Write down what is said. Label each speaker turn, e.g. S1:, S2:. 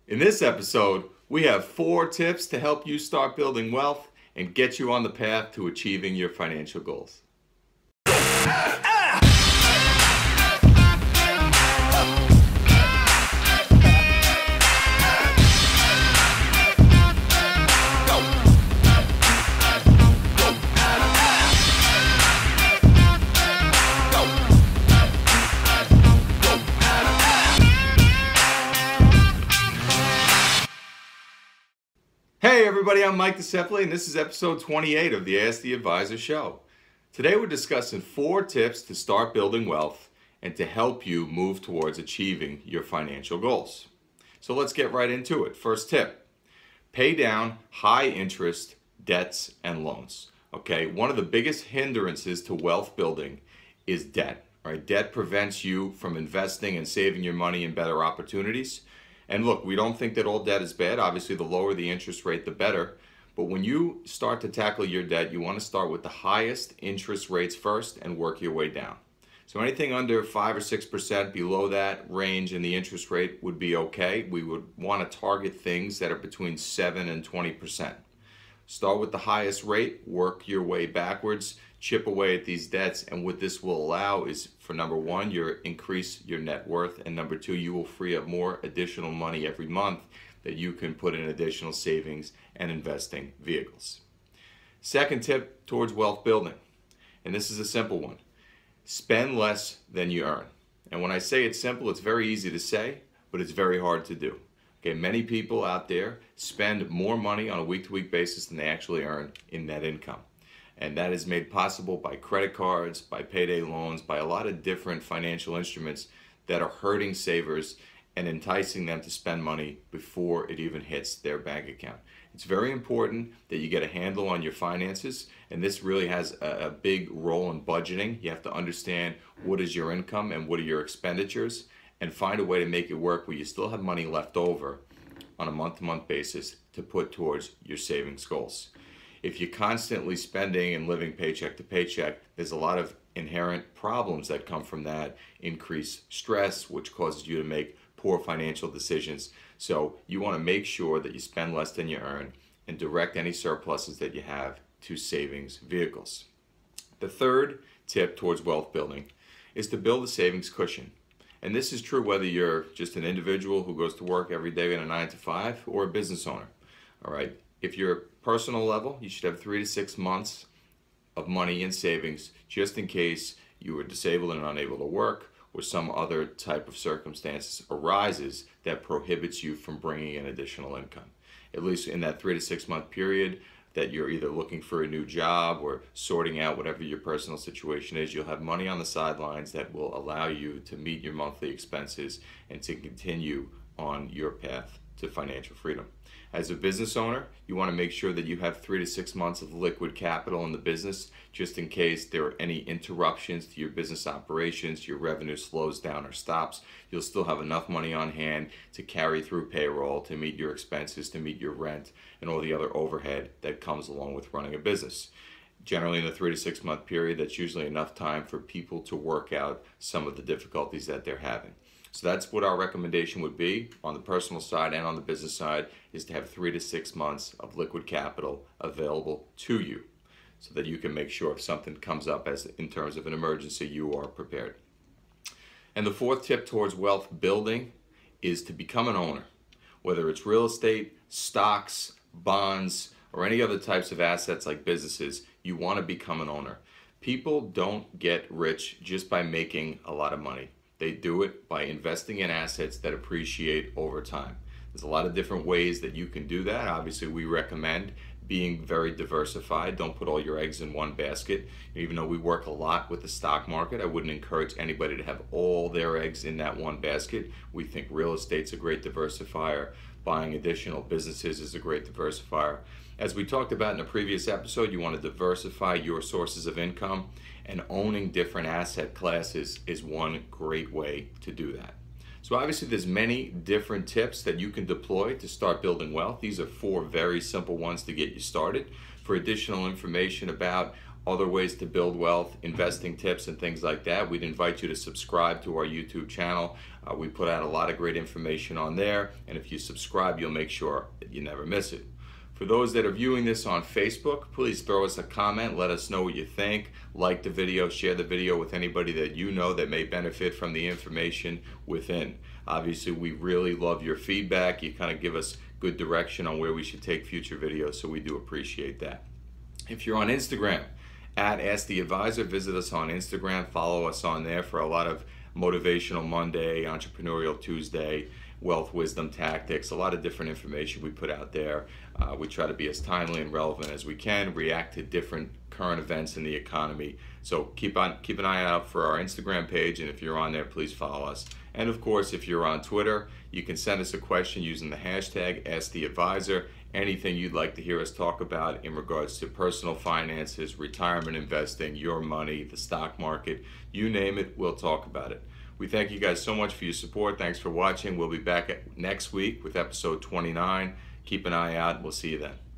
S1: In this episode, we have 4 tips to help you start building wealth and get you on the path to achieving your financial goals. Hey everybody, I'm Mike Desepoli and this is episode 28 of the Ask the Advisor show. Today we're discussing 4 tips to start building wealth and to help you move towards achieving your financial goals. So let's get right into it. First tip, pay down high interest debts and loans. Okay, one of the biggest hindrances to wealth building is debt. Right? Debt prevents you from investing and saving your money in better opportunities. And look, we don't think that all debt is bad. Obviously, the lower the interest rate, the better. But when you start to tackle your debt, you want to start with the highest interest rates first and work your way down. So anything under 5 or 6% below that range in the interest rate would be okay. We would want to target things that are between 7 and 20%. Start with the highest rate, work your way backwards, chip away at these debts, and what this will allow is, for number 1, you increase your net worth, and number 2, you will free up more additional money every month that you can put in additional savings and investing vehicles. Second tip towards wealth building, and this is a simple one. Spend less than you earn. And when I say it's simple, it's very easy to say, but it's very hard to do. Okay, many people out there spend more money on a week-to-week basis than they actually earn in net income. And that is made possible by credit cards, by payday loans, by a lot of different financial instruments that are hurting savers and enticing them to spend money before it even hits their bank account. It's very important that you get a handle on your finances, and this really has a big role in budgeting. You have to understand what is your income and what are your expenditures, and find a way to make it work where you still have money left over on a month-to-month basis to put towards your savings goals. If you're constantly spending and living paycheck to paycheck, there's a lot of inherent problems that come from that. Increased stress, which causes you to make poor financial decisions. So you want to make sure that you spend less than you earn and direct any surpluses that you have to savings vehicles. The third tip towards wealth building is to build a savings cushion. And this is true whether you're just an individual who goes to work every day in a 9-to-5 or a business owner. All right. If you're personal level, you should have 3 to 6 months of money in savings just in case you were disabled and unable to work, or some other type of circumstances arises that prohibits you from bringing in additional income. At least in that 3 to 6 month period that you're either looking for a new job or sorting out whatever your personal situation is, you'll have money on the sidelines that will allow you to meet your monthly expenses and to continue on your path to financial freedom. As a business owner, you want to make sure that you have 3 to 6 months of liquid capital in the business just in case there are any interruptions to your business operations, your revenue slows down or stops. You'll still have enough money on hand to carry through payroll, to meet your expenses, to meet your rent, and all the other overhead that comes along with running a business. Generally in the 3 to 6 month period, that's usually enough time for people to work out some of the difficulties that they're having. So that's what our recommendation would be on the personal side and on the business side, is to have 3 to 6 months of liquid capital available to you so that you can make sure if something comes up as in terms of an emergency, you are prepared. And the fourth tip towards wealth building is to become an owner. Whether it's real estate, stocks, bonds, or any other types of assets like businesses, you want to become an owner. People don't get rich just by making a lot of money. They do it by investing in assets that appreciate over time. There's a lot of different ways that you can do that. Obviously, we recommend being very diversified. Don't put all your eggs in one basket. Even though we work a lot with the stock market, I wouldn't encourage anybody to have all their eggs in that one basket. We think real estate's a great diversifier. Buying additional businesses is a great diversifier. As we talked about in a previous episode, you want to diversify your sources of income, and owning different asset classes is one great way to do that. So obviously there's many different tips that you can deploy to start building wealth. These are 4 very simple ones to get you started. For additional information about other ways to build wealth, investing tips and things like that, we'd invite you to subscribe to our YouTube channel. We put out a lot of great information on there, and if you subscribe, you'll make sure that you never miss it. For those that are viewing this on Facebook, please throw us a comment, let us know what you think, like the video, share the video with anybody that you know that may benefit from the information within. Obviously, we really love your feedback. You kind of give us good direction on where we should take future videos, so we do appreciate that. If you're on Instagram, at Ask the Advisor, visit us on Instagram, follow us on there for a lot of Motivational Monday, Entrepreneurial Tuesday, Wealth Wisdom Tactics, a lot of different information we put out there. We try to be as timely and relevant as we can, react to different current events in the economy. So keep an eye out for our Instagram page, and if you're on there, please follow us. And of course, if you're on Twitter, you can send us a question using the hashtag #AskTheAdvisor. Anything you'd like to hear us talk about in regards to personal finances, retirement investing, your money, the stock market, you name it, we'll talk about it. We thank you guys so much for your support. Thanks for watching. We'll be back next week with episode 29. Keep an eye out. We'll see you then.